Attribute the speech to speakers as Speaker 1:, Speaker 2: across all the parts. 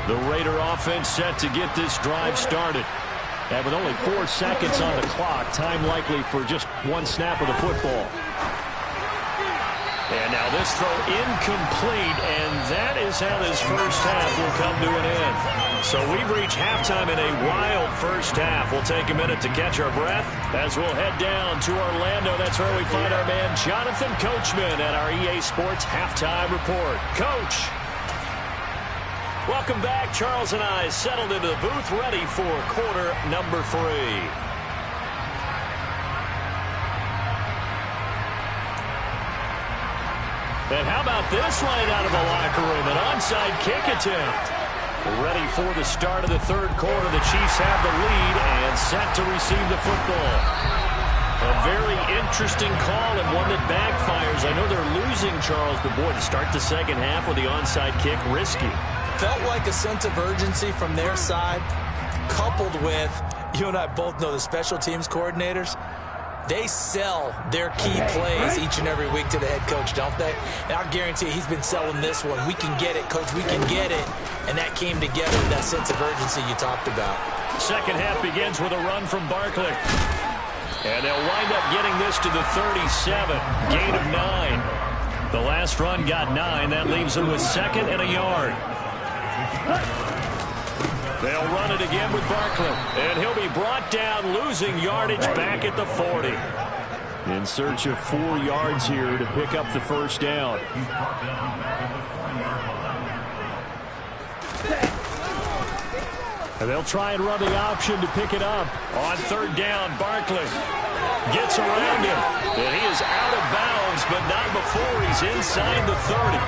Speaker 1: The Raider offense set to get this drive started. And with only 4 seconds on the clock, time likely for just one snap of the football. And now this throw incomplete, and that is how this first half will come to an end. So we've reached halftime in a wild first half. We'll take a minute to catch our breath as we'll head down to Orlando. That's where we find our man Jonathan Coachman at our EA Sports Halftime Report. Coach. Welcome back. Charles and I settled into the booth, ready for quarter number 3. And how about this line out of the locker room? An onside kick attempt. Ready for the start of the third quarter. The Chiefs have the lead and set to receive the football. A very interesting call and one that backfires. I know they're losing, Charles, but boy, to start the second half with the onside kick, risky.
Speaker 2: Felt like a sense of urgency from their side, coupled with, you and I both know the special teams coordinators, they sell their key plays each and every week to the head coach, don't they? And I guarantee he's been selling this one. We can get it, coach. We can get it. And that came together with that sense of urgency you talked about.
Speaker 1: Second half begins with a run from Barkley. And they'll wind up getting this to the 37. Gain of 9. The last run got 9. That leaves them with 2nd and a yard. They'll run it again with Barkley. And he'll be brought down, losing yardage back at the 40. In search of 4 yards here to pick up the first down. And they'll try and run the option to pick it up. On third down, Barkley gets around him. And he is out of bounds, but not before he's inside the 30.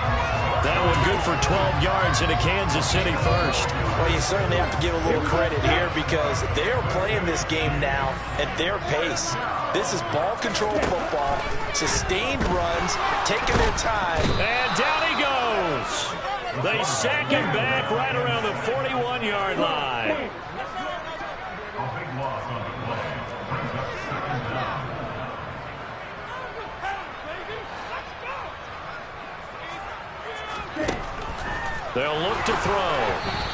Speaker 1: That one good for 12 yards into Kansas City first.
Speaker 2: Well, you certainly have to give a little credit here because they're playing this game now at their pace. This is ball control football, sustained runs, taking their time.
Speaker 1: And down he goes. They sack him back right around the 41-yard line. They'll look to throw.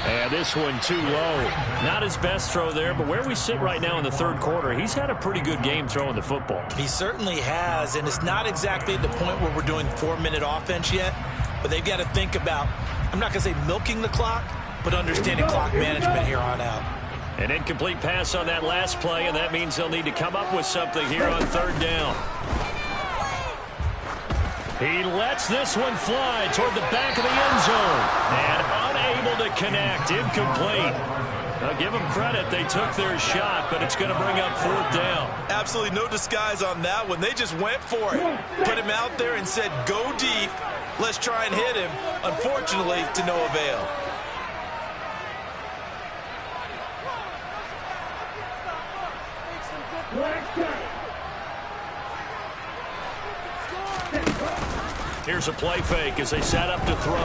Speaker 1: And this one too low. Not his best throw there, but where we sit right now in the third quarter, he's had a pretty good game throwing the football.
Speaker 2: He certainly has, and it's not exactly at the point where we're doing 4-minute offense yet, but they've got to think about, I'm not going to say milking the clock, but understanding clock management here on out.
Speaker 1: An incomplete pass on that last play, and that means they'll need to come up with something here on third down. He lets this one fly toward the back of the end zone. And unable to connect. Incomplete. I'll give them credit. They took their shot, but it's going to bring up fourth down.
Speaker 3: Absolutely no disguise on that one. They just went for it. Put him out there and said, go deep. Let's try and hit him. Unfortunately, to no avail.
Speaker 1: Here's a play fake as they set up to throw.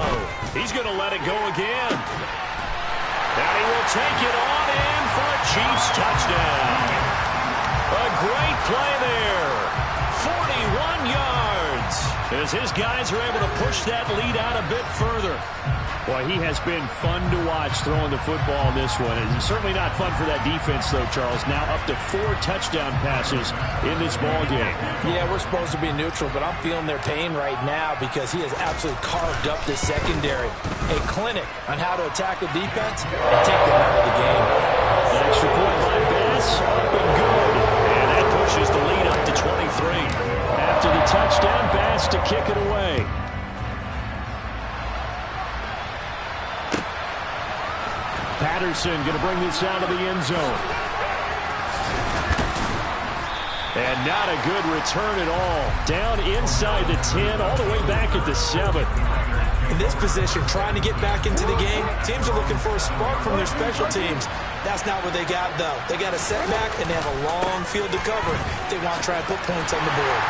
Speaker 1: He's going to let it go again. And he will take it on in for a Chiefs touchdown. A great play there. 41 yards as his guys are able to push that lead out a bit further. Well, he has been fun to watch throwing the football in this one. It's certainly not fun for that defense, though, Charles. Now up to 4 touchdown passes in this ball game.
Speaker 2: Yeah, we're supposed to be neutral, but I'm feeling their pain right now because he has absolutely carved up this secondary. A clinic on how to attack a defense and take them out of the game.
Speaker 1: An extra point by Bass, up and good. And that pushes the lead up to 23. After the touchdown, Bass to kick it away. Patterson going to bring this out of the end zone. And not a good return at all. Down inside the 10, all the way back at the 7.
Speaker 2: In this position, trying to get back into the game, teams are looking for a spark from their special teams. That's not what they got, though. They got a setback, and they have a long field to cover. They want to try and put points on the board.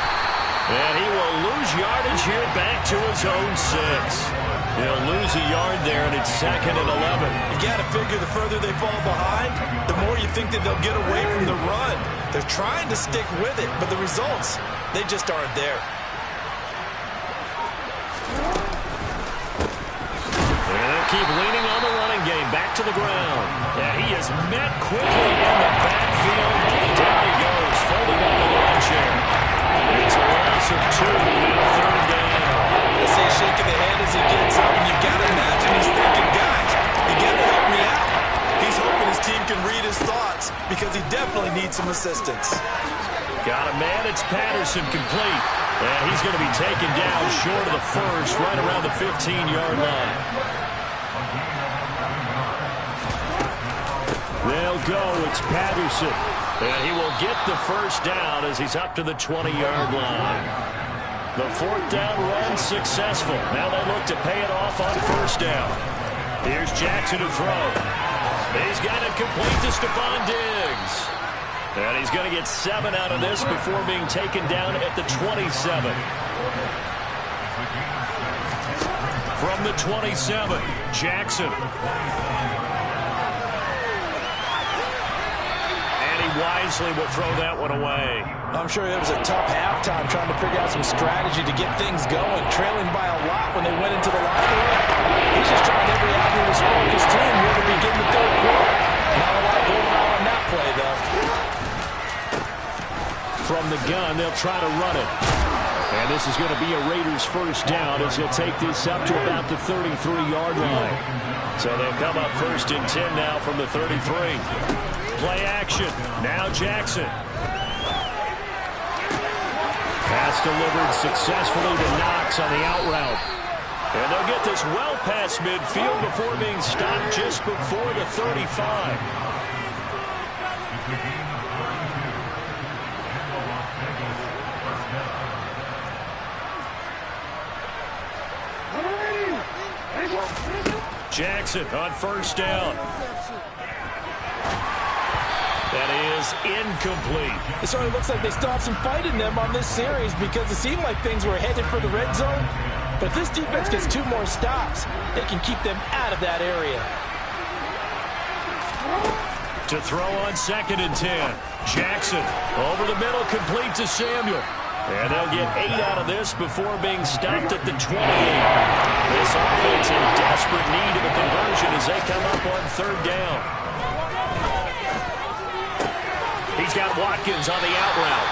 Speaker 1: And he will lose yardage here back to his own 6. He'll lose a yard there, and it's 2nd and 11.
Speaker 3: You got to figure the further they fall behind, the more you think that they'll get away from the run. They're trying to stick with it, but the results, they just aren't there.
Speaker 1: And they'll keep leaning on the running game back to the ground. And he is met quickly in the backfield. Down he goes, folding on the lawn chair. It's a loss of 2, now 3rd down.
Speaker 3: I see him shaking the head as he gets up, and you've got to imagine he's thinking, guys, you got to help me out. He's hoping his team can read his thoughts because he definitely needs some assistance.
Speaker 1: Got a man, it's Patterson, complete. And he's going to be taken down short of the first, right around the 15-yard line. They'll go, it's Patterson. And he will get the first down as he's up to the 20-yard line. The 4th down run successful. Now they look to pay it off on 1st down. Here's Jackson to throw. He's got it complete to Stephon Diggs. And he's going to get 7 out of this before being taken down at the 27. From the 27, Jackson. Wisely will throw that one away.
Speaker 2: I'm sure it was a tough halftime trying to figure out some strategy to get things going, trailing by a lot when they went into the locker room. He's just trying every avenue to spark his team here to begin the 3rd quarter. Not a lot going on that play, though.
Speaker 1: From the gun, they'll try to run it. And this is going to be a Raiders 1st down as he'll take this up to about the 33-yard line. So they'll come up 1st and 10 now from the 33. Play action. Now Jackson. Pass delivered successfully to Knox on the out route. And they'll get this well past midfield before being stopped just before the 35. Jackson on 1st down. That is incomplete.
Speaker 2: It certainly looks like they still have some fight in them on this series because it seemed like things were headed for the red zone. But if this defense gets 2 more stops, they can keep them out of that area.
Speaker 1: To throw on 2nd and 10. Jackson over the middle, complete to Samuel. And they'll get 8 out of this before being stopped at the 28. This offense in desperate need of a conversion as they come up on 3rd down. He's got Watkins on the out route.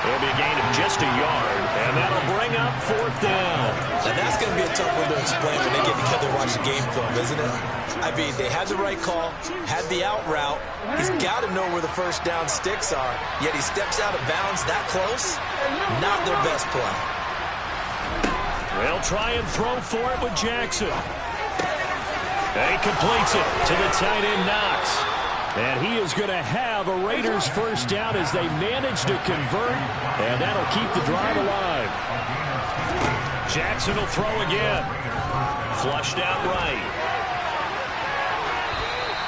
Speaker 1: It'll be a gain of just a yard, and that'll bring up 4th down.
Speaker 2: Now that's going to be a tough one to explain when they get together and watch the game film, isn't it? I mean, they had the right call, had the out route. He's got to know where the 1st down sticks are, yet he steps out of bounds that close. Not their best play.
Speaker 1: They'll try and throw for it with Jackson. And he completes it to the tight end Knox. And he is going to have a Raiders 1st down as they manage to convert, and that'll keep the drive alive. Jackson will throw again. Flushed out right.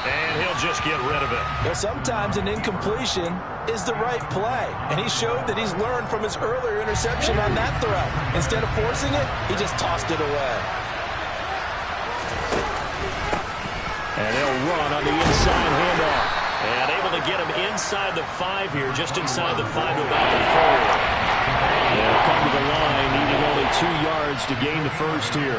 Speaker 1: And he'll just get rid of it.
Speaker 2: Well, sometimes an incompletion is the right play, and he showed that he's learned from his earlier interception on that throw. Instead of forcing it, he just tossed it away.
Speaker 1: And they'll run on the inside handoff. And able to get him inside the 5 here, just inside the 5 to about the 4. They'll come to the line, needing only 2 yards to gain the 1st here.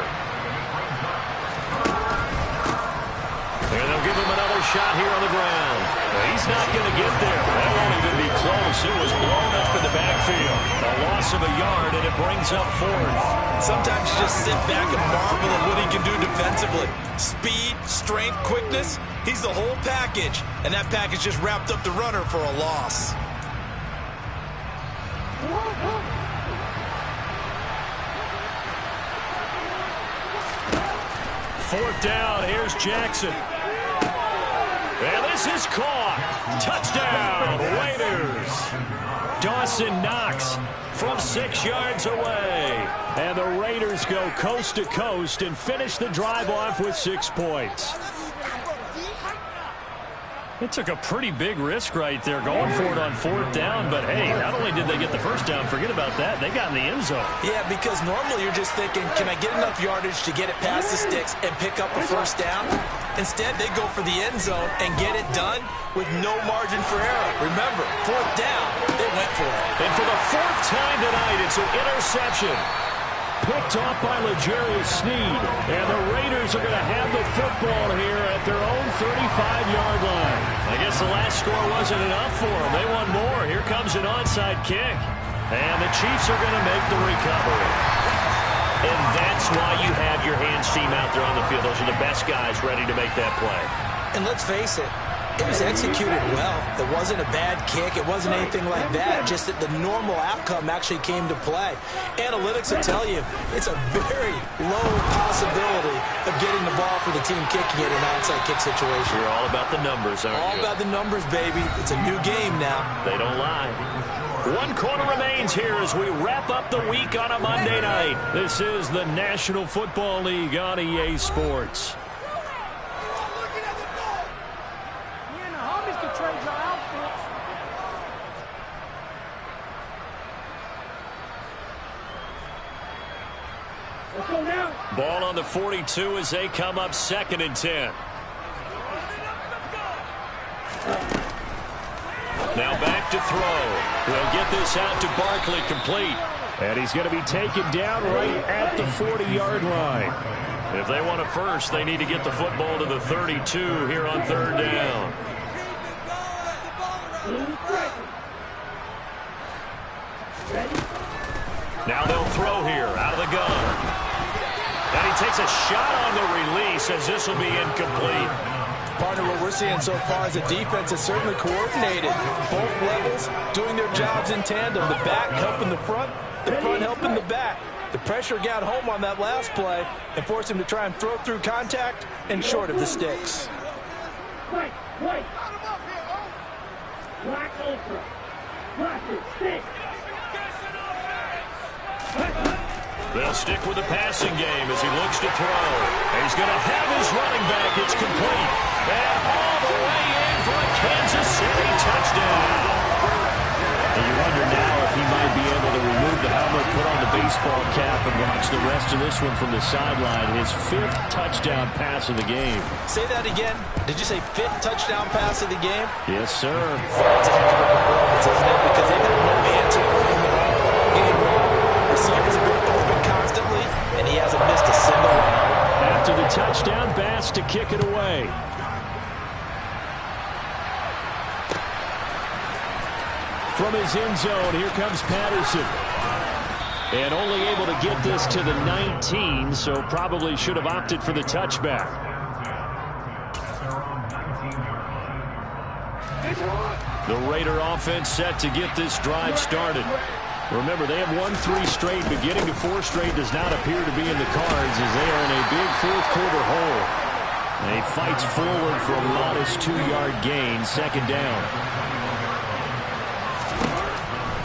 Speaker 1: And they'll give him another shot here on the ground. Well, he's not going to get there. That won't even be close. It was blown up in the backfield. A loss of a yard, and it brings up 4th.
Speaker 3: Sometimes you just sit back and marvel at what he can do defensively. Speed, strength, quickness. He's the whole package. And that package just wrapped up the runner for a loss.
Speaker 1: Fourth down. Here's Jackson. And this is caught. Touchdown, Raiders. Dawson Knox from 6 yards away. And the Raiders go coast to coast and finish the drive off with 6 points. It took a pretty big risk right there going for it on 4th down. But, hey, not only did they get the first down, forget about that, they got in the end zone.
Speaker 2: Yeah, because normally you're just thinking, can I get enough yardage to get it past the sticks and pick up a first down? Instead, they go for the end zone and get it done with no margin for error. Remember, 4th down, they went for it.
Speaker 1: And for the 4th time tonight, it's an interception. picked off by L'Jarius Sneed. And the Raiders are going to have the football here at their own 35-yard line. I guess the last score wasn't enough for them. They want more. Here comes an onside kick. And the Chiefs are going to make the recovery. And that's why you have your hands team out there on the field. Those are the best guys ready to make that play.
Speaker 2: And let's face it, it was executed well. It wasn't a bad kick. It wasn't anything like that. Just that the normal outcome actually came to play. Analytics will tell you it's a very low possibility of getting the ball for the team kicking it in an onside kick situation.
Speaker 1: You're all about the numbers, aren't you?
Speaker 2: All about the numbers, baby. It's a new game now.
Speaker 1: They don't lie. 1 quarter remains here as we wrap up the week on a Monday night. This is the National Football League on EA Sports. Ball on the 42 as they come up 2nd and 10. Now back to throw. They'll get this out to Barkley, complete. And he's going to be taken down right at the 40-yard line. If they want a first, they need to get the football to the 32 here on 3rd down. Now they'll throw here out of the gun. And he takes a shot on the release as this will be incomplete.
Speaker 2: Partner, what we're seeing so far is the defense is certainly coordinated. Both levels doing their jobs in tandem. The back helping the front helping the back. The pressure got home on that last play and forced him to try and throw through contact and short of the sticks.
Speaker 4: Black ultra. Black stick.
Speaker 1: They'll stick with the passing game as he looks to throw. And he's going to have his running back. It's complete. And all the way in for a Kansas City touchdown. And you wonder now if he might be able to remove the helmet, put on the baseball cap, and watch the rest of this one from the sideline. His 5th touchdown pass of the game.
Speaker 2: Say that again. Did you say 5th touchdown pass of the game?
Speaker 1: Yes, sir.
Speaker 2: That's a heck of a performance, isn't it? Because they've had no answer for him at all. Game long. Receivers have been open constantly, and he hasn't missed a single one.
Speaker 1: After the touchdown, Bass to kick it away. From his end zone, here comes Patterson. And only able to get this to the 19, so probably should have opted for the touchback. The Raider offense set to get this drive started. Remember, they have won 3 straight, but getting to 4 straight does not appear to be in the cards as they are in a big 4th quarter hole. And he fights forward for a modest 2-yard gain, 2nd down.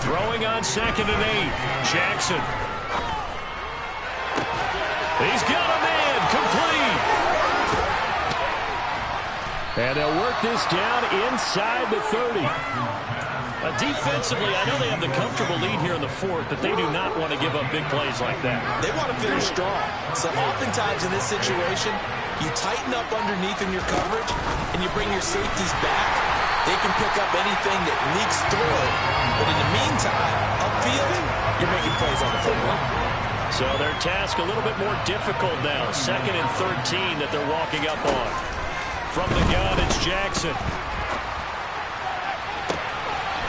Speaker 1: Throwing on 2nd and 8. Jackson. He's got a man, complete. And they'll work this down inside the 30. Defensively, I know they have the comfortable lead here in the 4th, but they do not want to give up big plays like that.
Speaker 2: They want to finish strong. So oftentimes in this situation, you tighten up underneath in your coverage, and you bring your safeties back. They can pick up anything that leaks through. But in the meantime, upfield, you're making plays on the football.
Speaker 1: So their task a little bit more difficult now. 2nd and 13 that they're walking up on. From the gun, it's Jackson.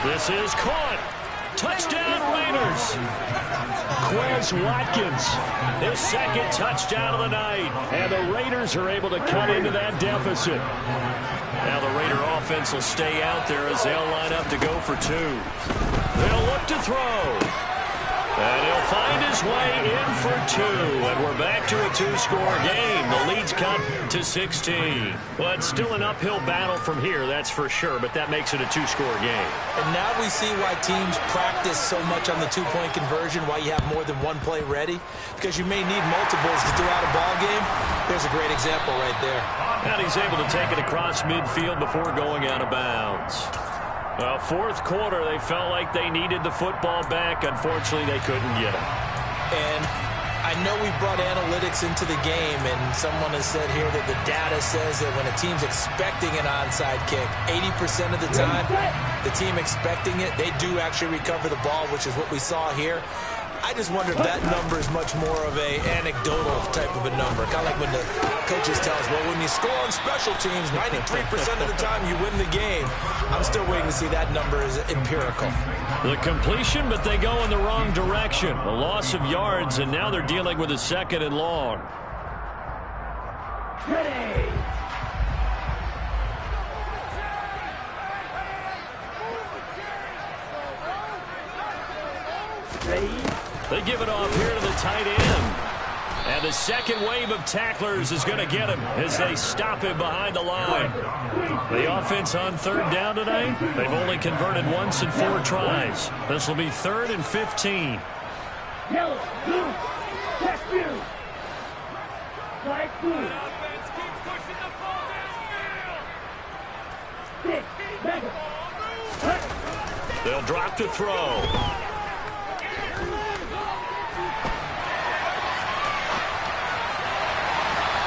Speaker 1: This is caught. Touchdown, Raiders. Quez Watkins, his 2nd touchdown of the night. And the Raiders are able to cut into that deficit. Now the Raider offense will stay out there as they'll line up to go for 2. They'll look to throw. And he'll find his way in for 2. And we're back to a 2-score game. The lead's cut to 16. Well, it's still an uphill battle from here, that's for sure, but that makes it a 2-score game.
Speaker 2: And now we see why teams practice so much on the 2-point conversion, why you have more than one play ready, because you may need multiples to throw out a ball game. There's a great example right there.
Speaker 1: And he's able to take it across midfield before going out of bounds. Well, 4th quarter, they felt like they needed the football back. Unfortunately, they couldn't get it.
Speaker 2: And I know we brought analytics into the game, and someone has said here that the data says that when a team's expecting an onside kick, 80% of the time, the team expecting it, they do actually recover the ball, which is what we saw here. I just wonder if that number is much more of a anecdotal type of a number. Kind of like when the coaches tell us, well, when you score on special teams, 93% of the time you win the game. I'm still waiting to see that number is empirical.
Speaker 1: The completion, but they go in the wrong direction. A loss of yards, and now they're dealing with a 2nd and long.
Speaker 4: Ready.
Speaker 1: They give it off here to the tight end. And the second wave of tacklers is going to get him as they stop him behind the line. The offense on 3rd down today, they've only converted once in 4 tries. This will be 3rd and 15.
Speaker 4: Yellow, blue, check you. Flag blue. Stick, mega.
Speaker 1: They'll drop to throw.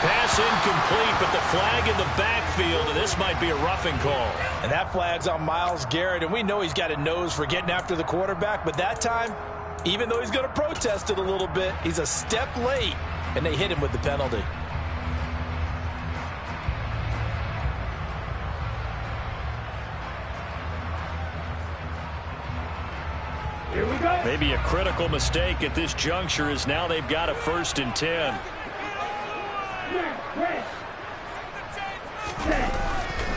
Speaker 1: Pass incomplete, but the flag in the backfield, and this might be a roughing call.
Speaker 2: And that flag's on Myles Garrett, and we know he's got a nose for getting after the quarterback, but that time, even though he's going to protest it a little bit, he's a step late, and they hit him with the penalty.
Speaker 4: Here we go.
Speaker 1: Maybe a critical mistake at this juncture is now they've got a 1st and 10.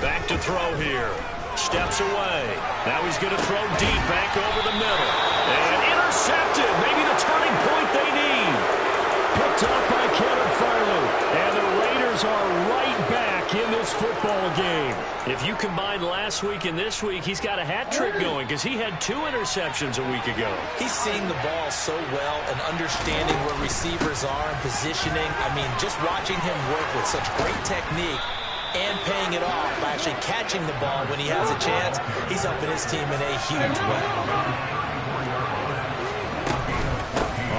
Speaker 1: Back to throw here. Steps away. Now he's going to throw deep back over the middle. And intercepted. Maybe the turning point they need. Picked up by Kenneth Farley. And the Raiders are right back in this football game. If you combine last week and this week, he's got a hat trick going because he had 2 interceptions a week ago.
Speaker 2: He's seeing the ball so well and understanding where receivers are and positioning. I mean, just watching him work with such great technique and paying it off by actually catching the ball when he has a chance, he's helping his team in a huge way.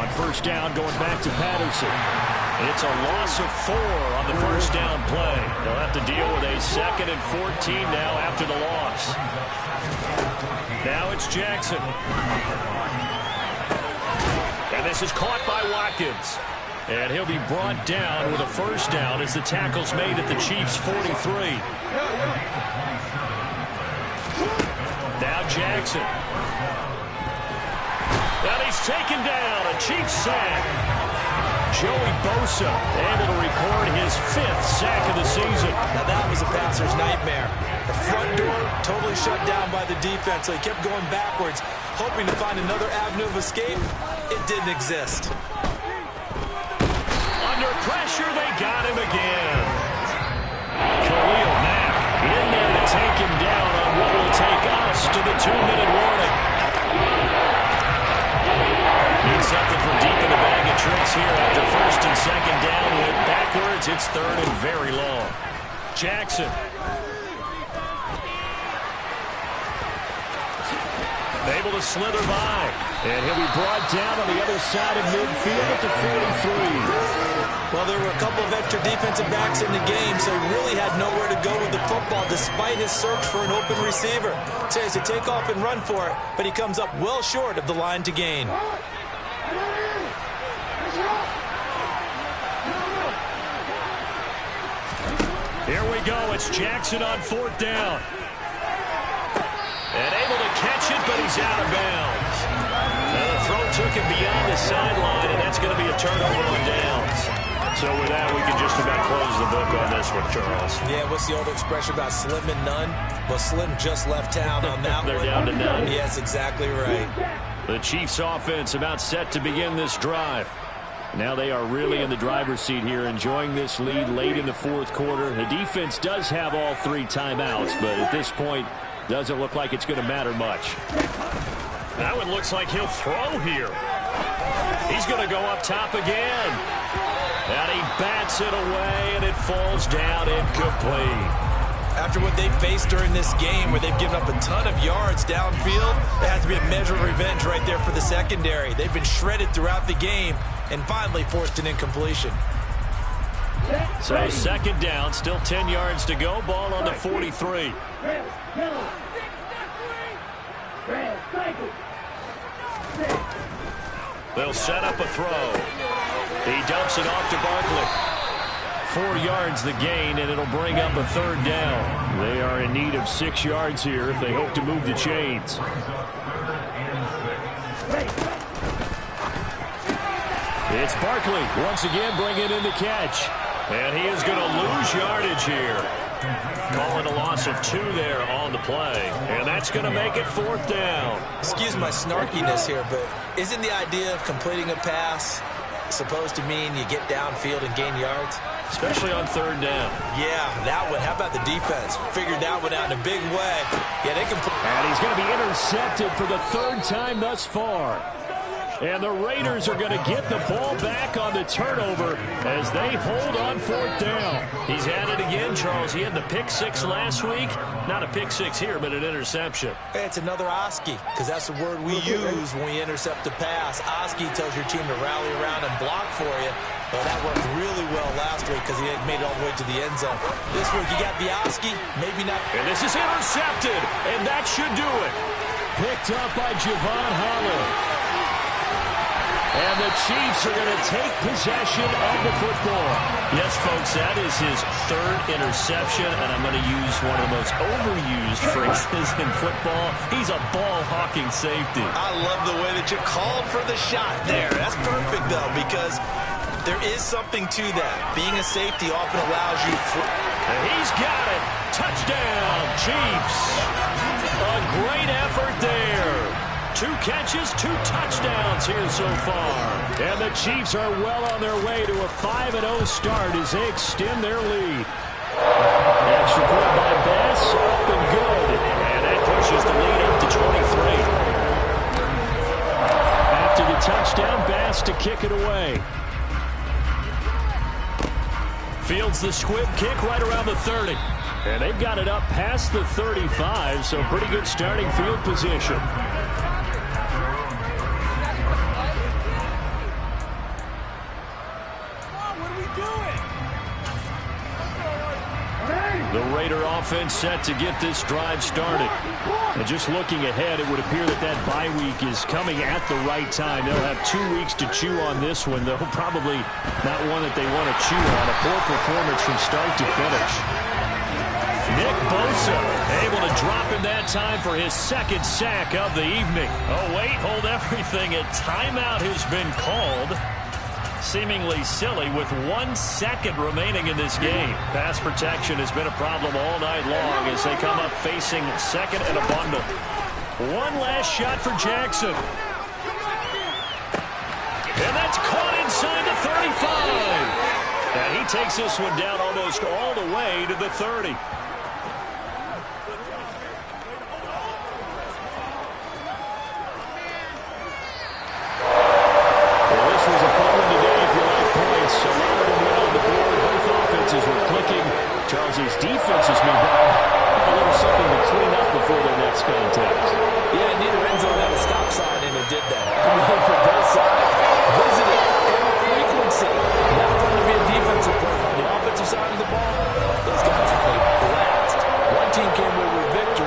Speaker 1: On 1st down, going back to Patterson. It's a loss of 4 on the 1st down play. They'll have to deal with a 2nd and 14 now after the loss. Now it's Jackson. And this is caught by Watkins. And he'll be brought down with a 1st down as the tackle's made at the Chiefs' 43. Now Jackson. And he's taken down. A Chiefs sack. Joey Bosa able to record his 5th sack of the season.
Speaker 2: Now that was a passer's nightmare. The front door totally shut down by the defense, so he kept going backwards, hoping to find another avenue of escape. It didn't exist.
Speaker 1: Under pressure, they got him again. Khalil Mack in there to take him down on what will take us to the 2-minute warning. Need something from deep in the bag of tricks here after 1st and 2nd down. Went backwards. It's 3rd and very long. Jackson. Able to slither by. And he'll be brought down on the other side of midfield at the 43.
Speaker 2: Well, there were a couple of extra defensive backs in the game, so he really had nowhere to go with the football despite his search for an open receiver. So he has to take off and run for it, but he comes up well short of the line to gain.
Speaker 1: Here we go. It's Jackson on 4th down. And able to catch it, but he's out of bounds. And the throw took him beyond the sideline, and that's going to be a turnover on downs. So with that, we can just about close the book on this one, Charles.
Speaker 2: Yeah, what's the old expression about slim and none? Well, Slim just left town on that
Speaker 1: They're
Speaker 2: one.
Speaker 1: down to none.
Speaker 2: Yes, exactly right.
Speaker 1: The Chiefs offense about set to begin this drive. Now they are really in the driver's seat here, enjoying this lead late in the 4th quarter. The defense does have all 3 timeouts, but at this point, doesn't look like it's going to matter much. That one looks like he'll throw here. He's going to go up top again. And he bats it away, and it falls down incomplete.
Speaker 2: After what they've faced during this game, where they've given up a ton of yards downfield, there has to be a measure of revenge right there for the secondary. They've been shredded throughout the game and finally forced an incompletion.
Speaker 1: So 2nd down, still 10 yards to go. Ball on the 43. They'll set up a throw. He dumps it off to Barkley. 4 yards the gain, and it'll bring up a third down. They are in need of 6 yards here if they hope to move the chains. It's Barkley once again bringing in the catch. And he is going to lose yardage here. Calling a loss of 2 there on the play. And that's going to make it 4th down.
Speaker 2: Excuse my snarkiness here, but isn't the idea of completing a pass supposed to mean you get downfield and gain yards?
Speaker 1: Especially on 3rd down.
Speaker 2: Yeah, that one. How about the defense? Figured that one out in a big way. Yeah, they can.
Speaker 1: And he's going to be intercepted for the 3rd time thus far. And the Raiders are going to get the ball back on the turnover as they hold on 4th down. He's had it again, Charles. He had the pick 6 last week. Not a pick 6 here, but an interception.
Speaker 2: Hey, it's another Oski, because that's the word we use when we intercept a pass. Oski tells your team to rally around and block for you. Well, that worked really well last week because he made it all the way to the end zone. This week, you got the Oski, maybe not.
Speaker 1: And this is intercepted, and that should do it. Picked up by Javon Holland. And the Chiefs are going to take possession of the football. Yes, folks, that is his 3rd interception, and I'm going to use one of the most overused phrases in football. He's a ball-hawking safety.
Speaker 3: I love the way that you called for the shot there. That's perfect, though, because there is something to that. Being a safety often allows you to...
Speaker 1: And he's got it. Touchdown, Chiefs. A great effort there. 2 catches, 2 touchdowns here so far. And the Chiefs are well on their way to a 5-0 start as they extend their lead. Extra point by Bass, up and good. And that pushes the lead up to 23. After the touchdown, Bass to kick it away. Fields the squib kick right around the 30. And they've got it up past the 35, so pretty good starting field position. The Raider offense set to get this drive started. And just looking ahead, it would appear that that bye week is coming at the right time. They'll have 2 weeks to chew on this one, though probably not one that they want to chew on. A poor performance from start to finish. Nick Bosa able to drop him that time for his 2nd sack of the evening. Oh, wait, hold everything. A timeout has been called. Seemingly silly with 1 second remaining in this game. Pass protection has been a problem all night long as they come up facing 2nd and a bundle. 1 last shot for Jackson. And that's caught inside the 35. And he takes this one down almost all the way to the 30. Charles's defense has moved on. A little something to clean up before their next contest.
Speaker 2: Yeah, neither end zone had a stop sign, and it did that. For both sides.